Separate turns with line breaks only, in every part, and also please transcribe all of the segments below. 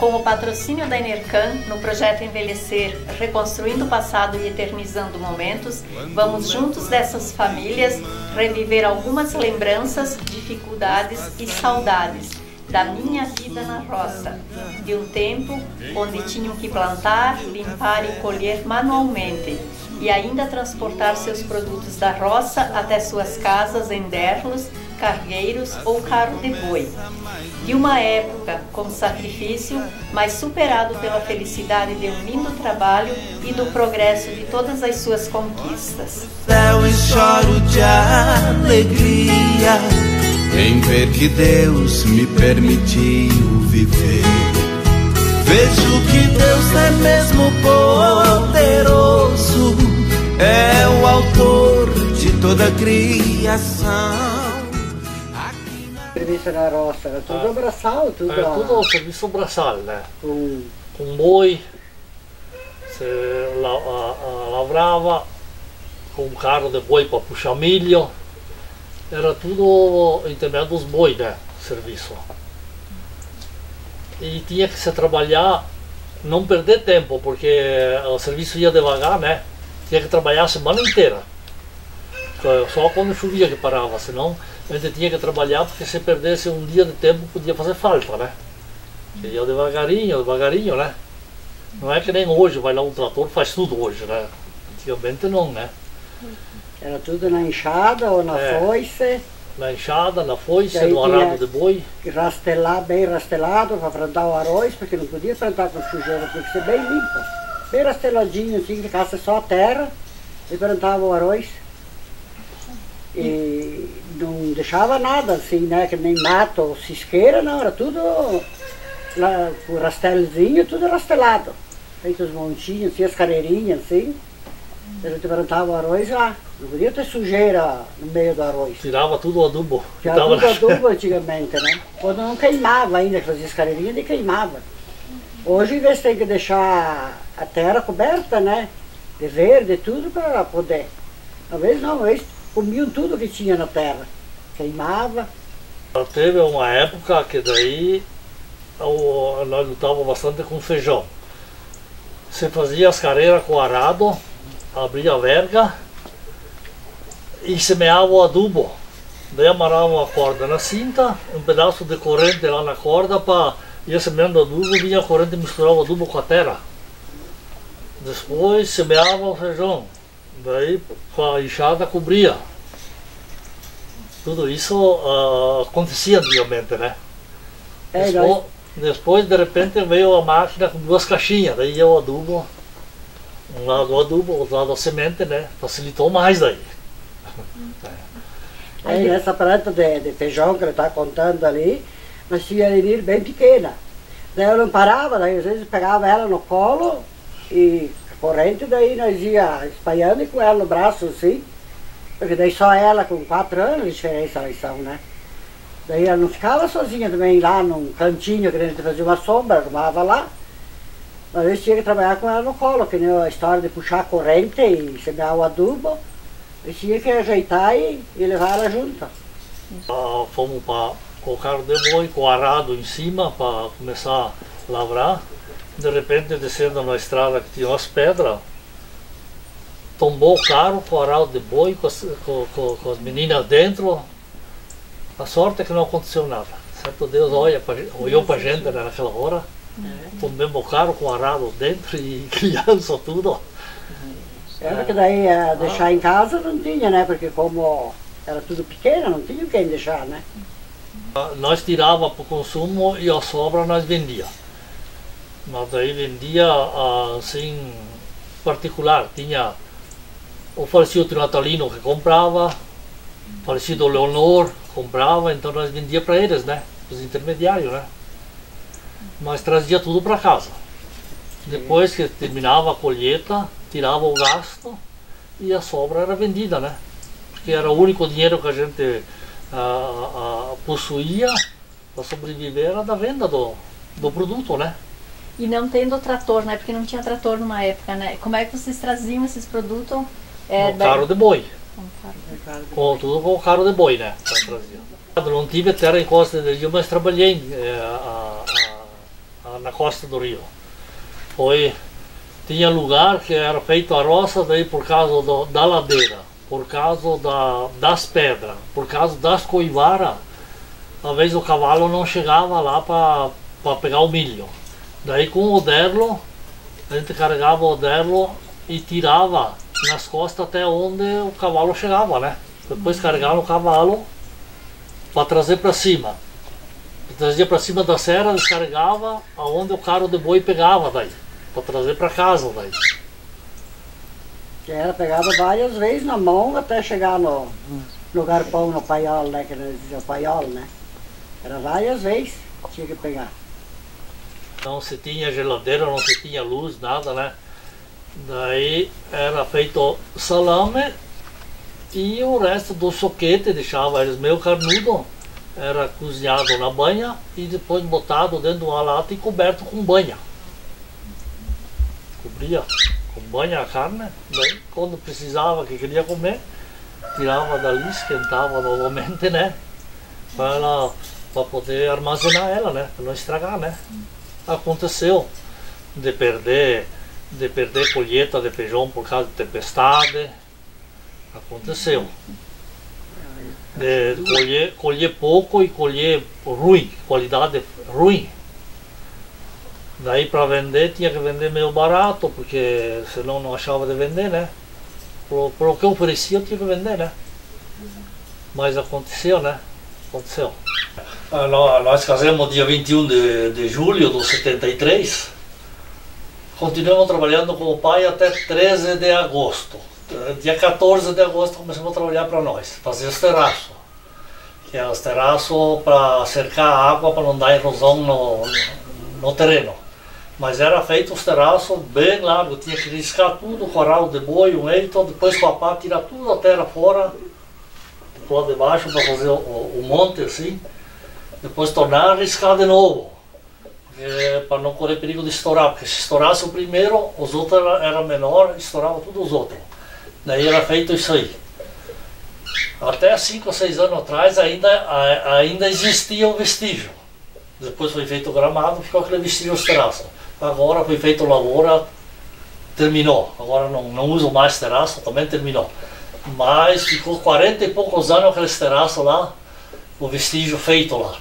Com o patrocínio da Enercan, no projeto Envelhecer, Reconstruindo o Passado e Eternizando Momentos, vamos juntos dessas famílias reviver algumas lembranças, dificuldades e saudades da minha vida na roça, de um tempo onde tinham que plantar, limpar e colher manualmente, e ainda transportar seus produtos da roça até suas casas em derlos, cargueiros ou carro de boi. De uma época com sacrifício, mas superado pela felicidade de um lindo trabalho e do progresso de todas as suas conquistas.
Céu e choro de alegria em ver que Deus me permitiu viver. Vejo que Deus é mesmo poderoso, é o autor de toda a criação.
Serviço na roça, era tudo braçal, tudo.
Era tudo serviço braçal, né? Com boi, você lavrava, com um carro de boi para puxar milho. Era tudo intermédio dos boi, né? Serviço. E tinha que se trabalhar, não perder tempo, porque o serviço ia devagar, né? Tinha que trabalhar a semana inteira. Só quando chovia que parava, senão a gente tinha que trabalhar, porque se perdesse um dia de tempo podia fazer falta, né? Ia devagarinho, né? Não é que nem hoje, vai lá um trator, faz tudo hoje, né? Antigamente não, né?
Era tudo na enxada ou na foice.
Na enxada, na foice, no arado de boi.
Rastelar, bem rastelado para plantar o arroz, porque não podia plantar com sujeira, tinha que ser bem limpo. Bem rasteladinho, assim, que ficasse só a terra e plantava o arroz. E não deixava nada assim, né? Que nem mato ou cisqueira, não, era tudo lá, com rastelzinho, tudo rastelado. Feito os montinhos, assim, as carreirinhas, assim. A gente plantava o arroz lá. Não podia ter sujeira no meio do arroz.
Tirava tudo o adubo.
Tirava tudo o adubo antigamente, né? Quando não queimava ainda, que fazia as carreirinhas, nem queimava. Hoje, em vez de ter que deixar a terra coberta, né? De verde, tudo para poder. Talvez não, eles comiam tudo que tinha na terra. Queimava.
Teve uma época que daí nós lutávamos bastante com feijão. Você fazia as carreiras com arado, abria a verga e semeava o adubo. Daí amarrava uma corda na cinta, um pedaço de corrente lá na corda para ir semeando o adubo, vinha a corrente e misturava o adubo com a terra. Depois semeava o feijão, daí com a enxada cobria. Tudo isso acontecia antigamente, né? Depois de repente veio a máquina com duas caixinhas, daí ia o adubo, um lado o adubo, outro lado a semente, né? Facilitou mais daí.
Aí essa planta de feijão que ele está contando ali, nós tínhamos a bem pequena. Daí eu não parava, daí às vezes pegava ela no colo e a corrente, daí nós ia espalhando e com ela no braço assim, porque daí só ela com 4 anos de diferença elas são, né? Daí ela não ficava sozinha também lá num cantinho que a gente fazia uma sombra, arrumava lá. Às vezes tinha que trabalhar com ela no colo, que nem a história de puxar a corrente e semear o adubo. E tinha que ajeitar e levar ela junto.
Fomos com o carro de boi, com o arado em cima para começar a lavrar. De repente, descendo na estrada que tinha umas pedras, tombou o carro com o arado de boi, com as meninas dentro. A sorte é que não aconteceu nada. Certo Deus olhou para a gente, né, naquela hora. Tombemos o carro com o arado dentro e criança, tudo.
Porque daí deixar em casa não tinha, né? Porque como era tudo pequeno, não tinha quem deixar, né?
Nós tirava para o consumo e a sobra nós vendia. Mas daí vendia assim, particular. Tinha o falecido Natalino que comprava, o falecido Leonor comprava, então nós vendia para eles, né? Os intermediários, né? Mas trazia tudo para casa. Depois que terminava a colheita, tirava o gasto e a sobra era vendida, né? Porque era o único dinheiro que a gente possuía para sobreviver, era da venda do produto, né?
E não tendo trator, né? Porque não tinha trator numa época, né? Como é que vocês traziam esses produtos?
Com carro de boi. Tudo com o carro de boi, né? Não tive terra em Costa de Energia, mas trabalhei na costa do rio. Tinha lugar que era feito a roça daí por causa da ladeira, por causa das pedras, por causa das coivaras. Às vezes o cavalo não chegava lá para pegar o milho. Daí com o derlo, a gente carregava o derlo e tirava nas costas até onde o cavalo chegava, né? Depois carregava o cavalo para trazer para cima. Trazia para cima da serra, descarregava aonde o carro de boi pegava daí, para trazer para casa daí.
Ela pegava várias vezes na mão até chegar no garpão, no paiol, né? Que nós dizíamos paiol, né? Era várias vezes que tinha que pegar.
Não se tinha geladeira, não se tinha luz, nada, né? Daí era feito salame e o resto do soquete deixava eles meio carnudo. Era cozinhado na banha e depois botado dentro de uma lata e coberto com banha. Cobria com banha a carne, daí quando precisava, que queria comer, tirava dali, esquentava novamente, né? Para poder armazenar ela, né? Para não estragar, né? Aconteceu de perder colheita de feijão por causa de tempestade. Aconteceu. De colher pouco e colher ruim, qualidade ruim. Daí para vender tinha que vender meio barato, porque senão não achava de vender, né? Por que oferecia eu tinha que vender, né? Mas aconteceu, né? Aconteceu. Nós casamos dia 21 de julho de 73. Continuamos trabalhando com o pai até 13 de agosto. Dia 14 de agosto começamos a trabalhar para nós, fazer os terraços. Que é os terraços para cercar a água para não dar erosão no terreno. Mas era feito os terraços bem largos, tinha que riscar tudo, o coral de boi, um eito, depois com a pá tirar tudo a terra fora, lá de baixo para fazer o monte assim, depois tornar a riscar de novo. Para não correr perigo de estourar, porque se estourasse o primeiro, os outros eram menor, estourava tudo os outros. Daí era feito isso aí. Até 5 ou 6 anos atrás ainda existia o vestígio. Depois foi feito o gramado, ficou aquele vestígio os terraços. Agora foi feito lavoura, terminou. Agora não uso mais terraço, também terminou. Mas ficou 40 e poucos anos aqueles terraços lá, o vestígio feito lá.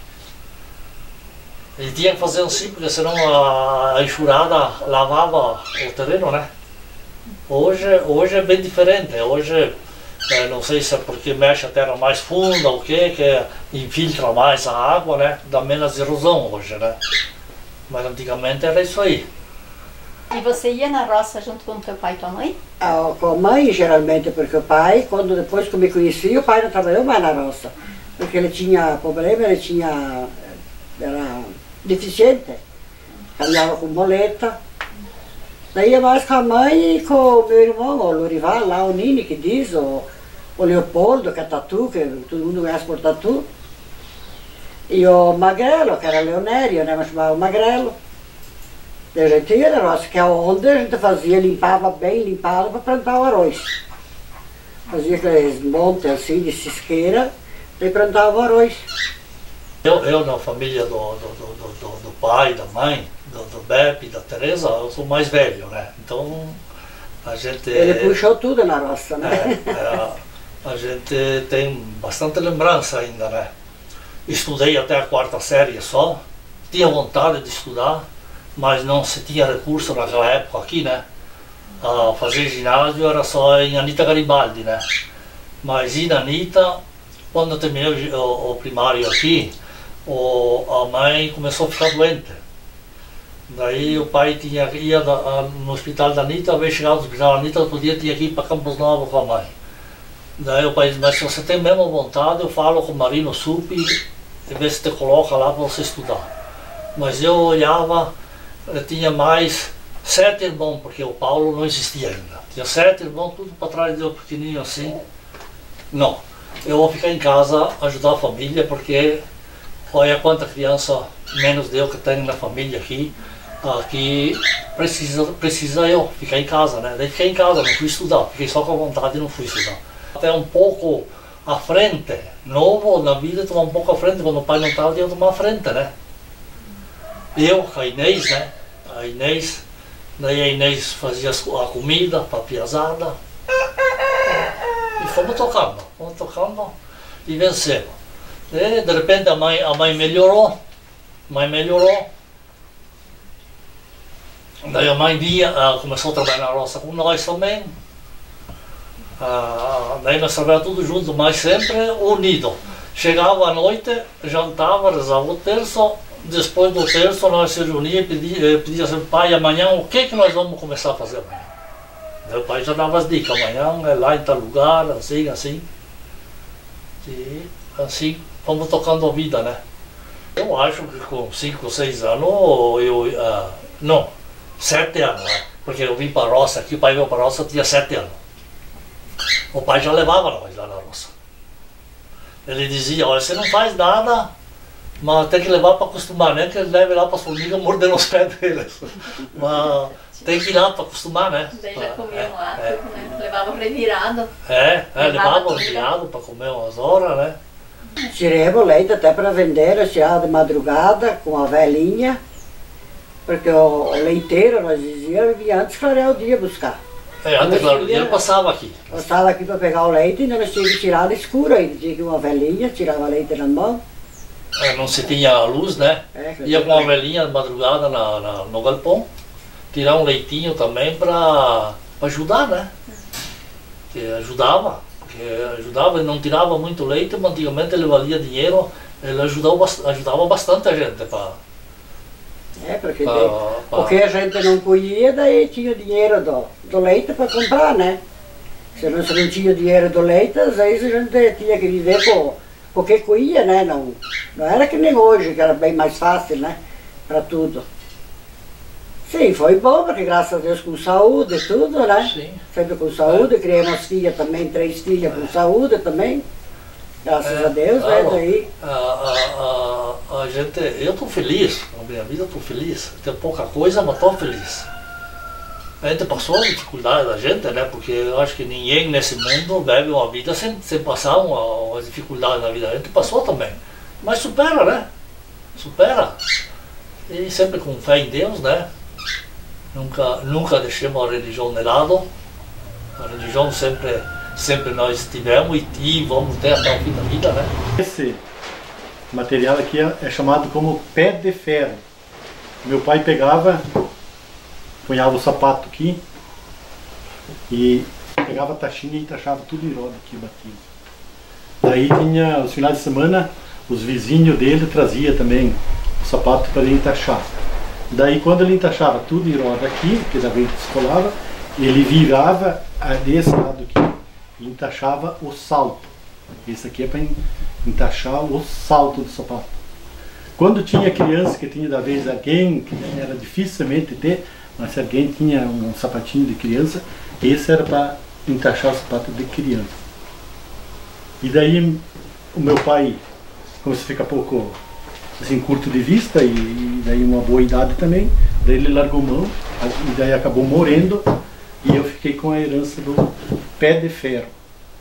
E tinha que fazer assim, porque senão a enxurrada lavava o terreno, né? Hoje é bem diferente. Hoje, não sei se é porque mexe a terra mais funda ou o que infiltra mais a água, né? Dá menos erosão hoje, né? Mas antigamente era isso aí.
E você ia na roça junto com o teu pai e tua mãe?
Com a mãe, geralmente, porque o pai, depois que eu me conheci, o pai não trabalhou mais na roça. Porque ele tinha problema, era deficiente, caminhava com boleta. Daí ia mais com a mãe e com o meu irmão, o Lorival, lá o Nini, que diz, o Leopoldo, que é Tatu, que todo mundo conhece por Tatu. E o Magrelo, que era Leonério, né, mas chamava o Magrelo. Daí a gente ia na roça, que é onde a gente fazia, limpava bem, limpava para plantar o arroz. Fazia aqueles montes assim de cisqueira, daí plantava o arroz.
Eu na família do pai, da mãe, do Beppe, da Teresa, eu sou mais velho, né? Então a gente...
Ele puxou tudo na roça, né?
A gente tem bastante lembrança ainda, né? Estudei até a 4ª série só, tinha vontade de estudar, mas não se tinha recurso naquela época aqui, né? Fazer ginásio era só em Anita Garibaldi, né? Mas na Anita, quando eu terminei o primário aqui, a mãe começou a ficar doente. Daí o pai ia no hospital da Anita, ao invés de chegar no hospital da Anita, tinha que ir para Campos Novos com a mãe. Daí o pai disse, mas se você tem mesmo vontade, eu falo com o Marino Supi e vê se te coloca lá para você estudar. Mas eu olhava, eu tinha mais 7 irmãos, porque o Paulo não existia ainda. Tinha 7 irmãos, tudo para trás de eu pequenininho assim. Não, eu vou ficar em casa, ajudar a família, porque olha quanta criança, menos de eu que tenho na família aqui, que precisa eu ficar em casa, né? Daí fiquei em casa, não fui estudar, fiquei só com a vontade e não fui estudar. Até um pouco à frente, novo na vida, tomar um pouco à frente, quando o pai não estava, tinha que tomar à frente, né? eu, a Inês, né? A Inês, daí a Inês fazia a comida para a piazada. E fomos tocando e vencemos. E, de repente a mãe melhorou. Daí a mãe vinha, começou a trabalhar na roça com nós também. Daí nós trabalhávamos tudo juntos, mas sempre unidos. Chegava à noite, jantava, rezava o terço. Depois do terço nós se reuníamos e pedia assim, pai, amanhã o que nós vamos começar a fazer amanhã? Meu pai já dava as dicas, amanhã é lá em tal lugar, assim. E assim fomos tocando a vida, né? Eu acho que com 5 ou 6 anos, não, 7 anos, né? Porque eu vim para a roça, aqui o pai veio para a roça, eu tinha 7 anos. O pai já levava nós lá na roça. Ele dizia, olha, você não faz nada, mas tem que levar para acostumar, né? Que ele leve lá para as formigas mordendo os pés deles. Mas tem que ir lá para acostumar, né?
Daí já comiam lá, né? Levava revirado.
Levava revirado para comer umas horas, né?
Tiramos leite até para vender, tirava de madrugada com a velhinha, porque o leiteiro, nós dizíamos, vinha antes clarear o dia buscar.
Antes clarear o dia ele passava aqui.
Passava aqui para pegar o leite e nós tínhamos que tirar no escuro ainda. Tinha que ir uma velhinha, tirava leite na mão.
Não se tinha luz, né? Ia com uma velhinha de madrugada no galpão, tirar um leitinho também para ajudar, né? Que ajudava, ele não tirava muito leite, mas antigamente ele valia dinheiro, ele ajudava bastante a gente.
Porque a gente não colhia, daí tinha dinheiro do leite para comprar, né? Se não tinha dinheiro do leite, às vezes a gente tinha que viver porque colhia, né? Não era que nem hoje, que era bem mais fácil, né? Para tudo. Sim, foi bom, porque graças a Deus com saúde e tudo, né?
Sim.
Sempre com saúde, criei umas filhas também, 3 filhas com saúde também. Graças a Deus,
claro,
né? Daí.
Eu estou feliz, na minha vida eu estou feliz. Tem pouca coisa, mas estou feliz. A gente passou a dificuldade da gente, né? Porque eu acho que ninguém nesse mundo vive uma vida sem passar uma dificuldade na vida. A gente passou também. Mas supera, né? Supera. E sempre com fé em Deus, né? Nunca deixemos a religião de lado. A religião sempre nós tivemos e vamos ter até o fim da vida, né?
Esse material aqui é chamado como pé de ferro. Meu pai pegava, punhava o sapato aqui e pegava a taxinha e entaxava tudo em roda aqui batido. Daí tinha, os finais de semana, os vizinhos dele traziam também o sapato para ele entaxar. Daí quando ele entaxava tudo em roda aqui, que da vez descolava, ele virava desse lado aqui e entaxava o salto. Esse aqui é para entaxar o salto do sapato. Quando tinha criança que tinha da vez alguém, que era dificilmente ter, mas se alguém tinha um sapatinho de criança, esse era para entaxar o sapato de criança. E daí o meu pai, como se fica pouco assim, curto de vista e daí uma boa idade também, daí ele largou mão e daí acabou morrendo e eu fiquei com a herança do pé de ferro.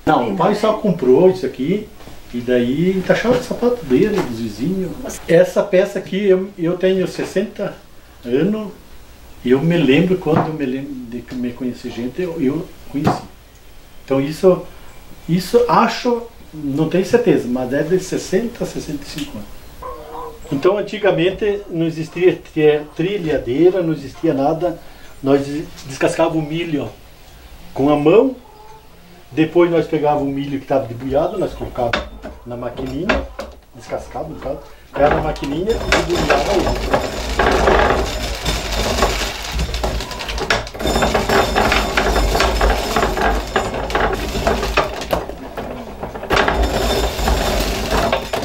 Não, o pai só comprou isso aqui e daí entaixava o sapato dele, dos vizinhos. Essa peça aqui, eu tenho 60 anos e eu me lembro quando eu me lembro de que me conheci gente, eu conheci. Então isso acho, não tenho certeza, mas é de 60 a 65 anos. Então antigamente não existia trilhadeira, não existia nada, nós descascávamos o milho com a mão, depois nós pegávamos o milho que estava debulhado, nós colocávamos na maquininha, descascava no caso, pegava na maquininha e debulhava ele.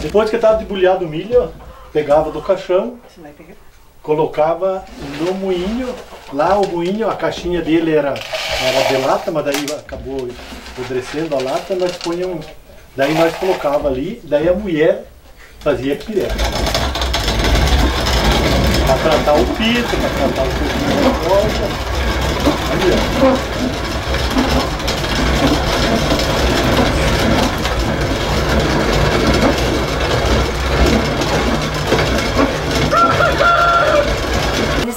Depois que estava debulhado o milho, pegava do caixão, colocava no moinho. Lá o moinho, a caixinha dele era de lata, mas daí acabou apodrecendo a lata, nós punhamos, daí nós colocava ali, daí a mulher fazia piré. Para tratar o pito, para tratar o cozinho da porta. Ali,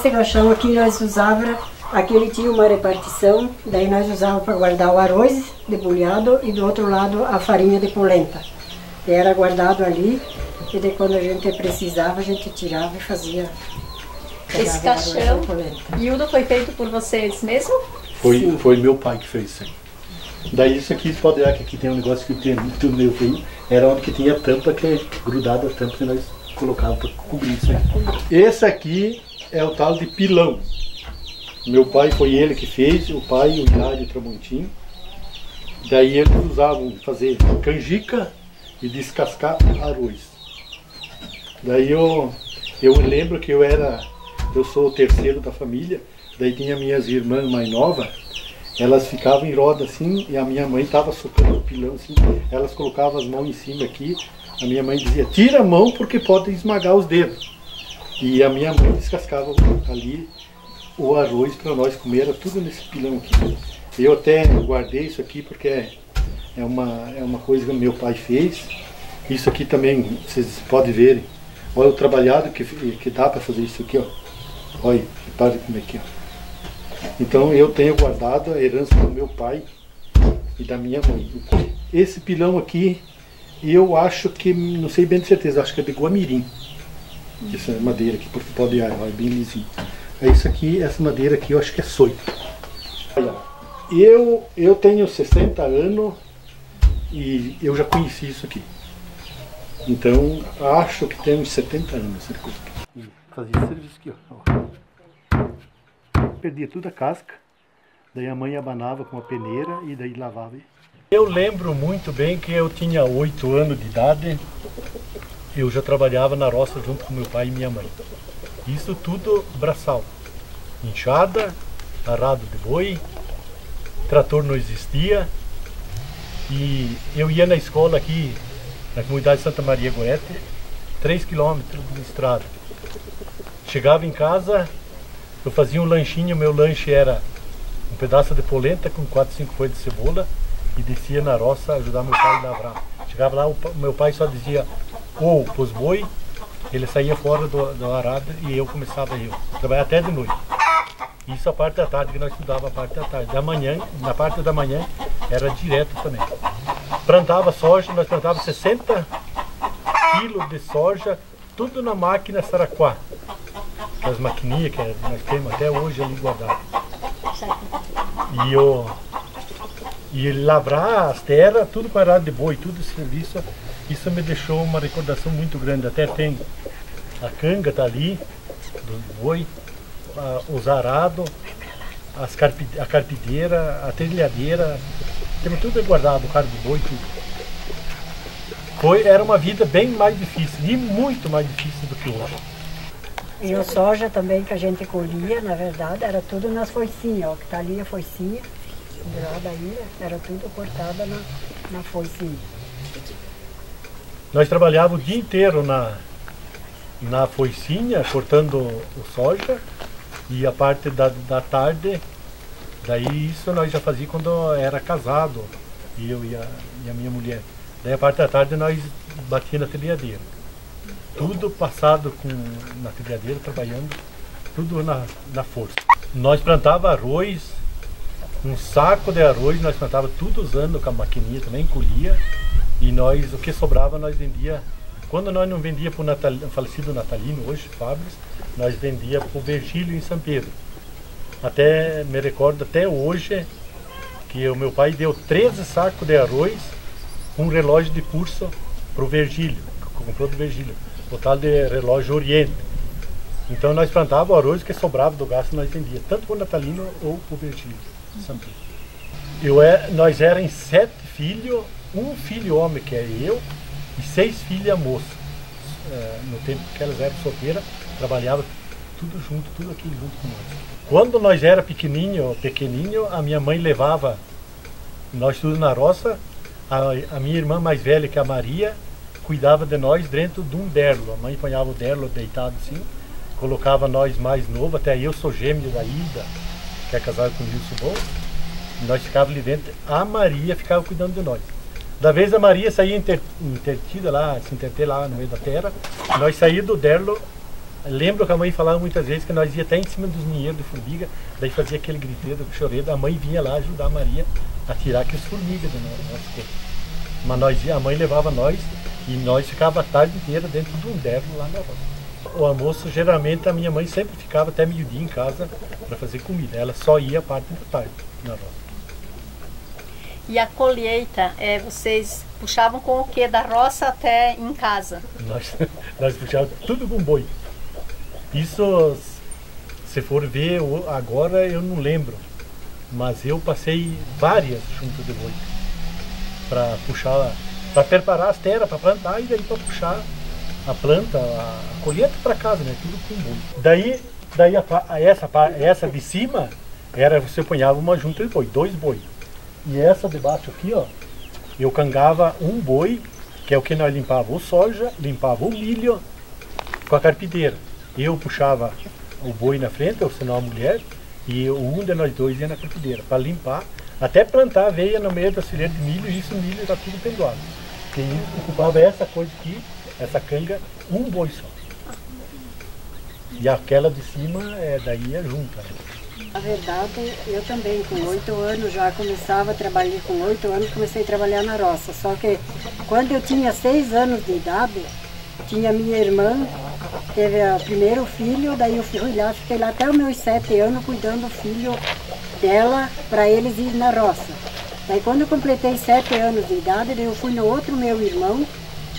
esse caixão aqui nós usávamos, aqui ele tinha uma repartição, daí nós usávamos para guardar o arroz debulhado e do outro lado a farinha de polenta. E era guardado ali, e daí quando a gente precisava, a gente tirava e fazia.
Esse caixão, Hildo, foi feito por vocês mesmo?
Foi meu pai que fez isso aí. Daí isso aqui, você pode olhar que aqui tem um negócio que tem muito meu feio, era onde que tinha a tampa, que é grudada a tampa que nós colocávamos para cobrir isso aqui. Esse aqui é o tal de pilão. Meu pai foi ele que fez, o pai, o Hilário Tramontim. Daí eles usavam fazer canjica e descascar arroz. Daí eu lembro que eu sou o terceiro da família, daí tinha minhas irmãs mais novas, elas ficavam em roda assim, e a minha mãe estava socando o pilão assim, elas colocavam as mãos em cima aqui, a minha mãe dizia, tira a mão porque pode esmagar os dedos. E a minha mãe descascava ali o arroz para nós comer, era tudo nesse pilão aqui. Eu até guardei isso aqui porque é uma coisa que meu pai fez. Isso aqui também, vocês podem ver, olha o trabalhado que dá para fazer isso aqui, ó. Olha, repare como é que é. Então eu tenho guardado a herança do meu pai e da minha mãe. Esse pilão aqui, eu acho que, não sei bem de certeza, acho que é de Guamirim. Essa madeira aqui, porque pode ir, é bem lisinho. Isso aqui, essa madeira aqui, eu acho que é soito. Olha, eu tenho 60 anos e eu já conheci isso aqui. Então, acho que tem uns 70 anos essa coisa aqui. Fazia serviço aqui, ó. Perdia toda a casca, daí a mãe abanava com a peneira e daí lavava. Eu lembro muito bem que eu tinha 8 anos de idade, eu já trabalhava na roça junto com meu pai e minha mãe. Isso tudo braçal, enxada, arado de boi, trator não existia, e eu ia na escola aqui, na comunidade Santa Maria Gorete, 3 quilômetros de estrada. Chegava em casa, eu fazia um lanchinho, meu lanche era um pedaço de polenta com 4, 5 folhas de cebola e descia na roça ajudar meu pai a lavrar. Chegava lá, meu pai só dizia ou pros boi, ele saía fora do arado e eu começava a trabalhar até de noite. Isso a parte da tarde, que nós estudava a parte da tarde. Da manhã, na parte da manhã era direto também. Plantava soja, nós plantávamos 60 quilos de soja, tudo na máquina Saraquá. As maquininhas que nós temos até hoje ali guardadas. E lavrar as terras, tudo com arado de boi, tudo esse serviço, isso me deixou uma recordação muito grande. Até tem a canga tá ali, do boi, os arados, a carpideira, a trilhadeira, temos tudo guardado, o carro de boi, tudo. Era uma vida bem mais difícil, e muito mais difícil do que hoje.
E a soja também que a gente colhia, na verdade, era tudo nas foicinhas, ó, que tá ali a foicinha, daí era tudo cortada na foicinha.
Nós trabalhávamos o dia inteiro na foicinha, cortando o soja, e a parte da tarde, daí isso nós já fazíamos quando eu era casado, eu e a minha mulher. Daí a parte da tarde nós batíamos na trilhadeira. Tudo passado na trilhadeira, trabalhando, tudo na força. Nós plantava arroz, um saco de arroz, nós plantava tudo usando com a maquininha também, colhia. E nós, o que sobrava, nós vendia. Quando nós não vendia para o falecido Natalino, hoje, Fabris, nós vendia para o Virgílio em São Pedro. Até, me recordo até hoje, que o meu pai deu 13 sacos de arroz, um relógio de pulso para o Virgílio, que comprou do Virgílio. O tal de relógio Oriente. Então nós plantávamos o arroz que sobrava do gasto nós vendíamos, tanto para o Natalino ou para o Virgílio. Nós éramos 7 filhos, um filho homem que é eu, e 6 filhas moças. No tempo que elas eram solteiras, trabalhavam tudo junto, tudo aqui junto com nós. Quando nós era pequenininho, a minha mãe levava nós tudo na roça, a minha irmã mais velha, que é a Maria, cuidava de nós dentro de um derlo. A mãe ponhava o derlo deitado assim, colocava nós mais novo, até eu sou gêmeo da Ida, que é casada com o Wilson Bom, nós ficávamos ali dentro, a Maria ficava cuidando de nós. Da vez a Maria saía intertida lá, se interter lá no meio da terra, nós saíamos do derlo, lembro que a mãe falava muitas vezes que nós ia até em cima dos ninheiros de formiga, daí fazia aquele griteiro, choreiro, a mãe vinha lá ajudar a Maria a tirar aquelas formigas do nosso corpo. Mas a mãe levava nós e nós ficava a tarde inteira dentro de um derro lá na roça. O almoço, geralmente, a minha mãe sempre ficava até meio-dia em casa para fazer comida. Ela só ia a parte da tarde na roça.
E a colheita, vocês puxavam com o que da roça até em casa?
Nós puxávamos tudo com boi. Isso, se for ver agora, eu não lembro. Mas eu passei várias juntas de boi para puxar, para preparar as terras, para plantar e daí para puxar a planta, a colheita para casa, né? Tudo com boi. Daí essa de cima você ponhava uma junta de boi, 2 boi. E essa de baixo aqui, ó, eu cangava um boi, que é o que nós limpava o soja, limpava o milho com a carpideira. Eu puxava o boi na frente, ou senão a mulher, e um de nós dois ia na carpideira para limpar, até plantar a aveia no meio da fileira de milho, e isso o milho era tudo pendurado. Quem ocupava essa coisa aqui, essa canga, um boi só. E aquela de cima, daí é junta.
Na verdade, eu também, com 8 anos, já começava a trabalhar, com 8 anos comecei a trabalhar na roça. Só que quando eu tinha 6 anos de idade, tinha minha irmã, teve o primeiro filho, daí eu fui lá, fiquei lá até os meus 7 anos cuidando do filho dela para eles ir na roça. Daí quando eu completei 7 anos de idade, daí eu fui no outro meu irmão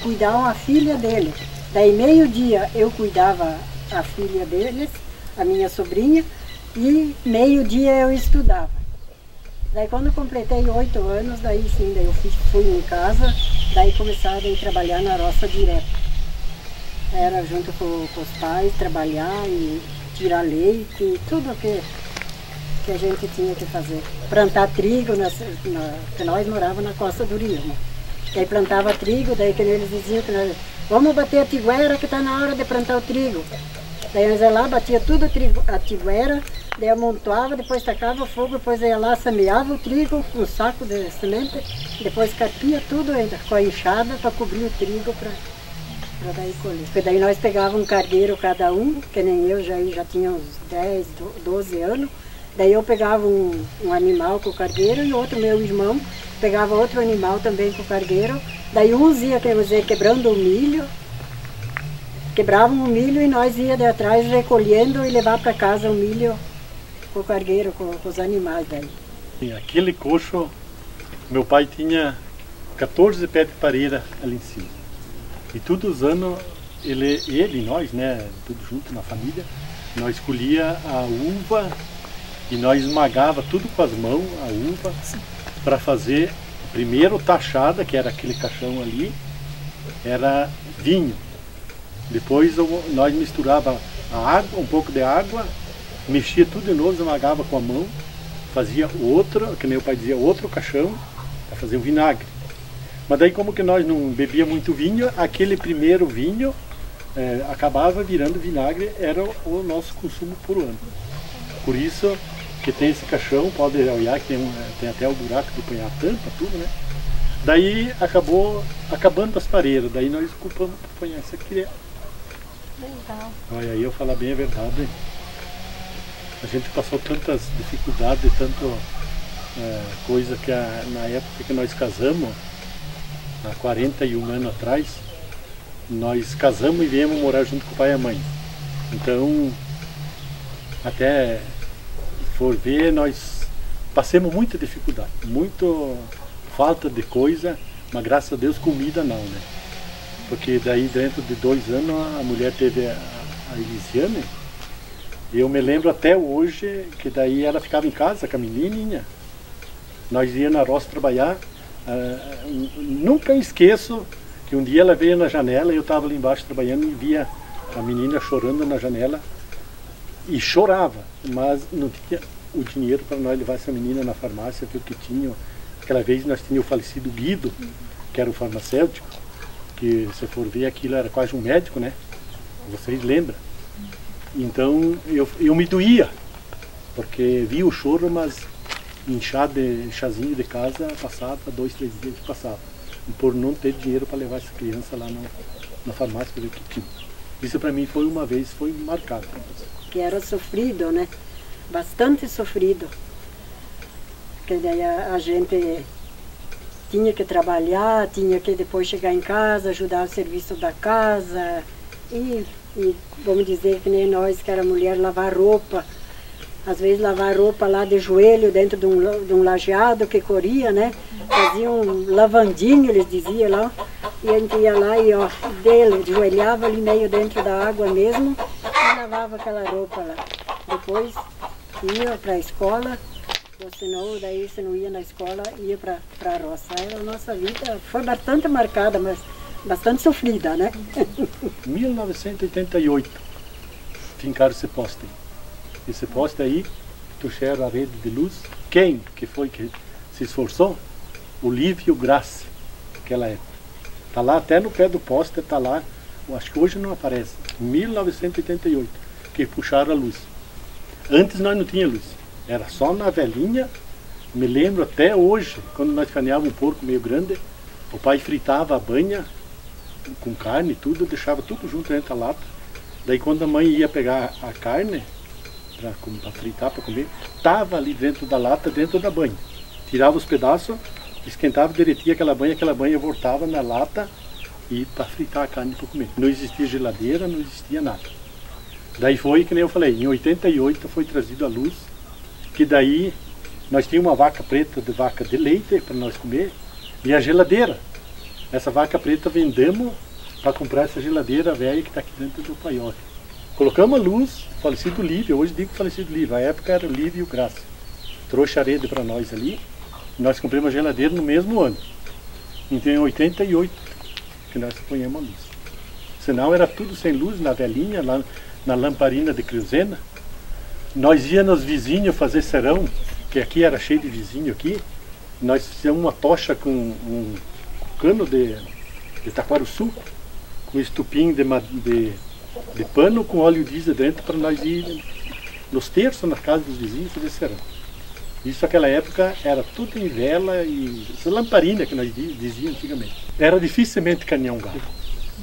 cuidar uma filha dele. Daí meio-dia eu cuidava a filha deles, a minha sobrinha, e meio-dia eu estudava. Daí quando eu completei 8 anos, daí sim, daí eu fui em casa, daí começaram a trabalhar na roça direto. Era junto com os pais, trabalhar e tirar leite, e tudo que a gente tinha que fazer. Plantar trigo, que nós morávamos na costa do rio. Né? Daí plantava trigo, daí que eles diziam que nós, vamos bater a tiguera que está na hora de plantar o trigo. Daí nós ia lá, batia tudo a tiguera, daí amontoava, depois tacava fogo, depois ia lá, semeava o trigo, um saco de semente, depois carpia tudo ainda com a enxada para cobrir o trigo para daí colher. Porque daí nós pegávamos um cargueiro cada um, que nem eu já tinha uns 10, 12 anos, daí eu pegava um animal com o cargueiro e outro meu irmão pegava outro animal também com o cargueiro, daí uns ia, quebrando o milho, quebravam o milho e nós ia de atrás recolhendo e levar para casa o milho com o cargueiro, com os animais daí.
Aquele coxo, meu pai tinha 14 pés de pareira ali em cima. E todos os anos, ele e nós, né, tudo junto na família, nós colhia a uva e nós esmagava tudo com as mãos, a uva, para fazer primeiro tachada, que era aquele caixão ali, era vinho. Depois nós misturava a água, um pouco de água, mexia tudo de novo, esmagava com a mão, fazia outro, que meu pai dizia, outro caixão, para fazer o vinagre. Mas daí como que nós não bebia muito vinho, aquele primeiro vinho acabava virando vinagre, era o nosso consumo por ano. Por isso que tem esse caixão, pode olhar que tem até o buraco de pôr a tampa, tudo, né? Daí acabou acabando as pareiras, daí nós ocupamos para pôr essa aqui.
Legal.
Olha, aí eu falar bem a verdade, a gente passou tantas dificuldades, tanta coisa que na época que nós casamos, há 41 anos atrás, nós casamos e viemos morar junto com o pai e a mãe. Então, até for ver, nós passamos muita dificuldade, muito falta de coisa, mas graças a Deus comida não, né? Porque daí dentro de 2 anos a mulher teve a Elisiane, e eu me lembro até hoje que daí ela ficava em casa com a menininha, nós íamos na roça trabalhar. Nunca esqueço que um dia ela veio na janela e eu estava ali embaixo trabalhando e via a menina chorando na janela e chorava, mas não tinha o dinheiro para nós levar essa menina na farmácia, porque tinha, aquela vez nós tínhamos o falecido Guido, que era o farmacêutico, que se for ver aquilo era quase um médico, né? Vocês lembram? Então eu me doía, porque via o choro, mas em chazinho de casa passava 2, 3 dias que passava. E por não ter dinheiro para levar essa criança lá na farmácia para ver o que tinha. Isso para mim foi uma vez, foi marcado.
Que era sofrido, né? Bastante sofrido. Porque daí a gente tinha que trabalhar, tinha que depois chegar em casa, ajudar o serviço da casa. E vamos dizer que nem nós, que era mulher, lavar roupa. Às vezes lavar roupa lá de joelho dentro de um lajeado que corria, né? Fazia um lavandinho, eles diziam lá. E a gente ia lá e ó, joelhava ali meio dentro da água mesmo e lavava aquela roupa lá. Depois ia para a escola, ou senão, daí se não ia na escola, ia para a roça. A nossa vida foi bastante marcada, mas bastante sofrida, né?
1988, fincaram esse poste aí. Esse poste aí, trouxeram a rede de luz. Quem que foi que se esforçou? O Lívio Grassi, naquela época. Está lá até no pé do poste, está lá, eu acho que hoje não aparece, 1988, que puxaram a luz. Antes nós não tinha luz, era só na velhinha. Me lembro até hoje, quando nós caneávamos um porco meio grande, o pai fritava a banha com carne e tudo, deixava tudo junto dentro da lata. Daí quando a mãe ia pegar a carne para fritar, para comer, estava ali dentro da lata, dentro da banha. Tirava os pedaços, esquentava, derretia aquela banha voltava na lata e para fritar a carne para comer. Não existia geladeira, não existia nada. Daí foi, que nem eu falei, em 88 foi trazido a luz, que daí nós tínhamos uma vaca preta de vaca de leite para nós comer e a geladeira. Essa vaca preta vendemos para comprar essa geladeira velha que está aqui dentro do paiol. Colocamos a luz, falecido Lívio, hoje digo falecido Lívio, a época era o Lívio Grassi. Trouxe a rede para nós ali, e nós compramos a geladeira no mesmo ano. Então em 88 que nós ponhamos a luz. Senão era tudo sem luz, na velhinha, lá na lamparina de criozena. Nós íamos nos vizinhos fazer serão, que aqui era cheio de vizinho aqui. Nós fizemos uma tocha com um cano de taquaruçu, com estupim de pano com óleo diesel dentro para nós ir nos terços na casa dos vizinhos fazer serão. Isso naquela época era tudo em vela e essa lamparina que nós dizíamos antigamente. Era dificilmente canear um gado.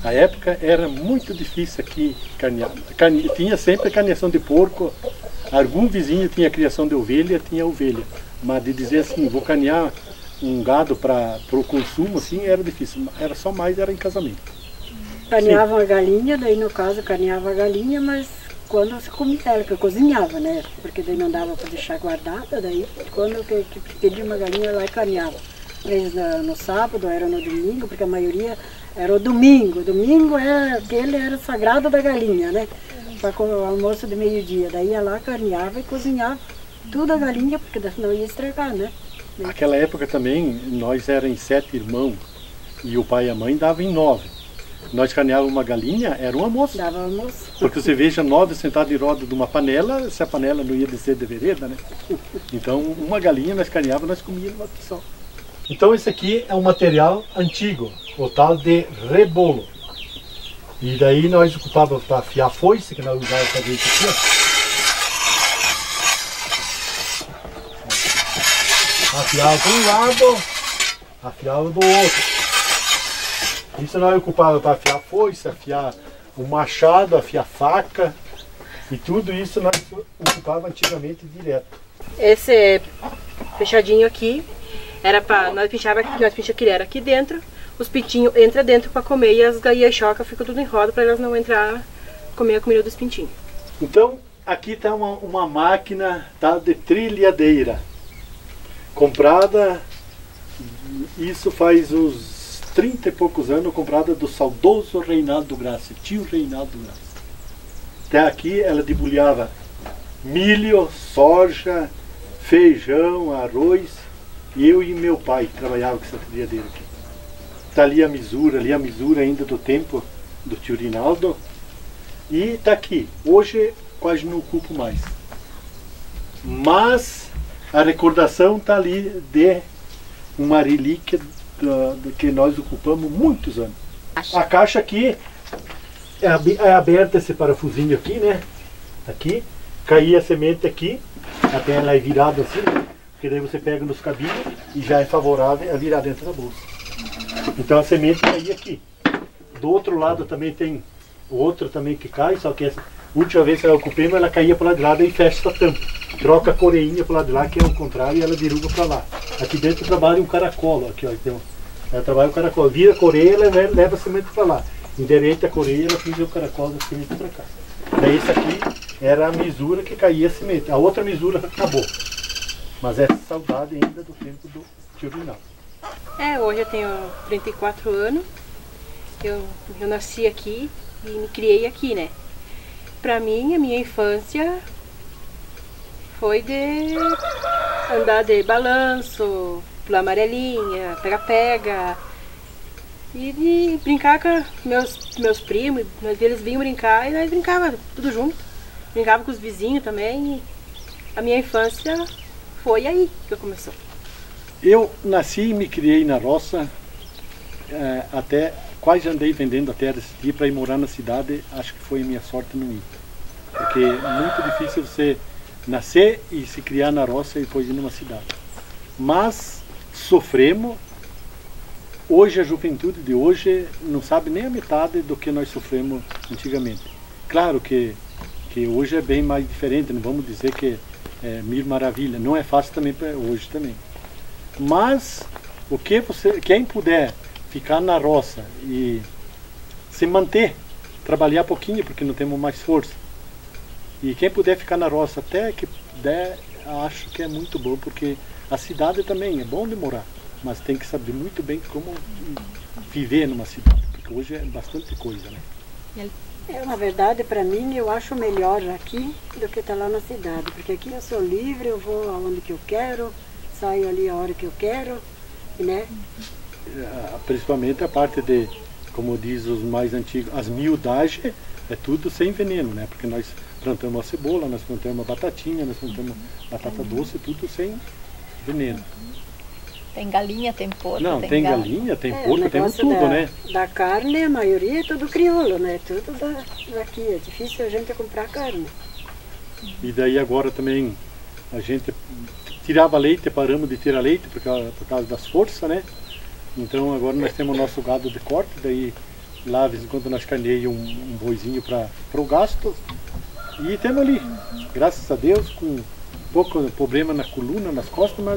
A época era muito difícil aqui canear. Tinha sempre caneação de porco, algum vizinho tinha criação de ovelha, tinha ovelha. Mas de dizer assim, vou canear um gado para o consumo, assim, era difícil. Era só mais, era em casamento.
Caneava a galinha, daí no caso caneava a galinha, mas quando se comia ela, que eu cozinhava, né? Porque daí não dava para deixar guardada, daí quando que pedia uma galinha lá e caneava. Às vezes no sábado, era no domingo, porque a maioria era o domingo. Domingo era sagrado da galinha, né? Para o almoço de meio-dia. Daí ia lá, caneava e cozinhava tudo a galinha, porque senão ia estragar, né?
Naquela época também, nós éramos em 7 irmãos e o pai e a mãe davam em 9. Nós caneávamos uma galinha, era um almoço.
Dava almoço.
Porque você veja 9 sentados em roda de uma panela, se a panela não ia descer de vereda, né? Então uma galinha nós caneávamos, nós comíamos uma só. Então esse aqui é um material antigo, o tal de rebolo. E daí nós ocupávamos para afiar a foice, que nós usávamos para fazer isso aqui, ó. Afiava de um lado, afiava do outro. Isso nós ocupávamos para afiar a foice, afiar o machado, afiar a faca. E tudo isso nós ocupávamos antigamente direto.
Esse fechadinho aqui era para nós pinchava aqui, nós pinchamos aqui, era aqui dentro. Os pintinhos entram dentro para comer e as chocas ficam tudo em roda para elas não entrar comer a comida dos pintinhos.
Então aqui está uma máquina tal de trilhadeira. Comprada, isso faz uns 30 e poucos anos, comprada do saudoso Reinaldo Grassi, tio Reinaldo Grassi. Até aqui ela debulhava milho, soja, feijão, arroz, e eu e meu pai trabalhavam com essa trilhadeira aqui. Está ali a misura ainda do tempo do tio Reinaldo, e está aqui. Hoje quase não ocupo mais. Mas a recordação está ali de uma relíquia do que nós ocupamos muitos anos. A caixa aqui é aberta, esse parafusinho aqui, né? Aqui, caía a semente aqui, até ela é virada assim, porque daí você pega nos cabinhos e já é favorável a virar dentro da bolsa. Então a semente caía aqui. Do outro lado também tem outra também que cai, só que essa última vez que eu ocupei, ela caía para lá de lá e fecha a tampa. Troca a coreinha para lá de lá, que é o contrário, e ela viruga para lá. Aqui dentro trabalha um caracol, aqui ó, então, ela trabalha o caracol, vira a coreia, ela leva a semente para lá. Endireita a coreia, ela pinga o caracol da semente para cá. Daí esse aqui era a misura que caía a semente. A outra misura acabou. Mas é saudade ainda do tempo do tio Rinaldo.
Hoje eu tenho 34 anos. Eu nasci aqui e me criei aqui, né? Pra mim, a minha infância foi de andar de balanço, pular amarelinha, pega-pega. E de brincar com meus primos. Eles vinham brincar e nós brincávamos tudo junto. Brincava com os vizinhos também. A minha infância foi aí que começou.
Eu nasci e me criei na roça, até quase andei vendendo a terra esse dia para ir morar na cidade. Acho que foi a minha sorte não ir. Porque é muito difícil você nascer e se criar na roça e depois ir numa cidade. Mas sofremos. Hoje a juventude de hoje não sabe nem a metade do que nós sofremos antigamente. Claro que hoje é bem mais diferente, não vamos dizer que é mil maravilhas, não é fácil também para hoje também. Mas quem puder ficar na roça e se manter, trabalhar pouquinho porque não temos mais força, e quem puder ficar na roça até que puder, acho que é muito bom, porque a cidade também é bom de morar, mas tem que saber muito bem como viver numa cidade, porque hoje é bastante coisa, né?
Na verdade, para mim, eu acho melhor aqui do que estar lá na cidade, porque aqui eu sou livre, eu vou aonde que eu quero, saio ali a hora que eu quero, né?
Principalmente a parte de, como diz os mais antigos, as miudagens, é tudo sem veneno, né? Porque nós plantamos a cebola, nós plantamos a batatinha, nós plantamos batata doce, tudo sem veneno.
Tem galinha, tem porco.
Não, tem galinha, tem porco, temos tudo, né?
Da carne, a maioria é tudo crioulo, né? Tudo daqui. É difícil a gente comprar carne.
E daí agora também a gente tirava leite, paramos de tirar leite por causa das forças, né? Então agora nós temos o nosso gado de corte, daí lá de vez em quando nós carneamos um boizinho para o gasto. E temos ali, graças a Deus, com pouco problema na coluna, nas costas, mas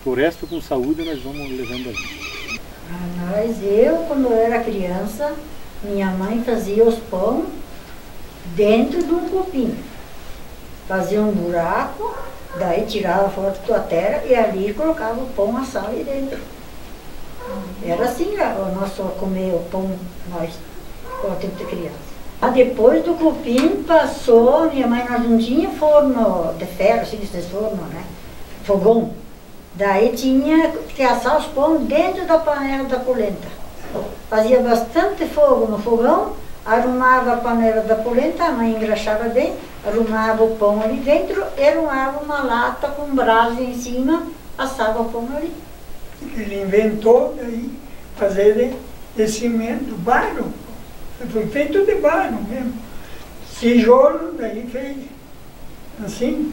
o resto com saúde nós vamos levando ali.
Quando eu era criança, minha mãe fazia os pão dentro de um copinho. Fazia um buraco, daí tirava fora da terra e ali colocava o pão assado ali dentro. Era assim o nosso comer o pão, nós, quando tempo de criança. Depois do copinho passou, minha mãe nós não tinha forno de ferro, assim, esse forno, né? Fogão. Daí tinha que assar os pão dentro da panela da polenta. Fazia bastante fogo no fogão, arrumava a panela da polenta, a mãe engraxava bem, arrumava o pão ali dentro, arrumava uma lata com brasa em cima, assava o pão ali.
Ele inventou daí fazer de cimento, barro. Foi feito de barro mesmo. Tijolo, daí fez assim.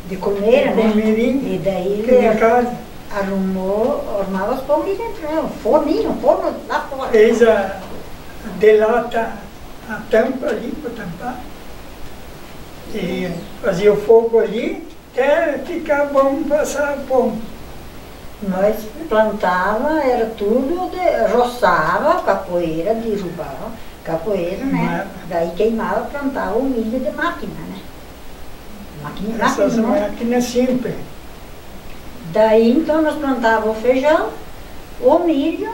De comer, né?
Comerinho,
e daí ele
casa.
arrumava os pão ali dentro, né? Um forno lá fora.
Fez de lata a tampa ali para tampar. E fazia o fogo ali até ficar bom passar o pão.
Nós plantava, era tudo, roçava, capoeira, derrubava, capoeira, né? Daí queimava, plantava o milho de máquina, né?
Essas máquinas simples.
Daí então nós plantávamos o feijão, o milho,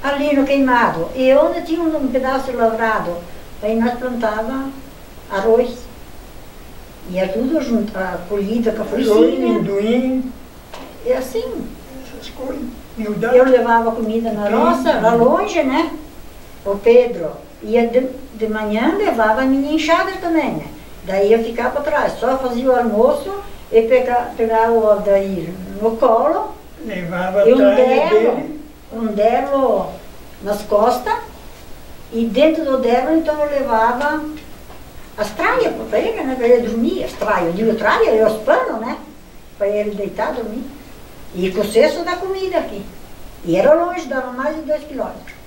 ali no queimado. E onde tinha um pedaço lavrado, aí nós plantávamos arroz. E era tudo junto, colhida com a foicinha.
Amendoim.
E assim.
Essas coisas.
Eu levava comida na roça, lá longe, né? O Pedro ia de manhã, levava a minha enxada também, né? Daí eu ficava atrás, só fazia o almoço e pegava o Aldair no colo,
levava
e um delo nas costas, e dentro do delo então eu levava as traias para ele, né, para ele dormir, as traias, eu digo traia, e os panos, né, para ele deitar, dormir, e com o cesto da comida aqui. E era longe, dava mais de 2 quilômetros.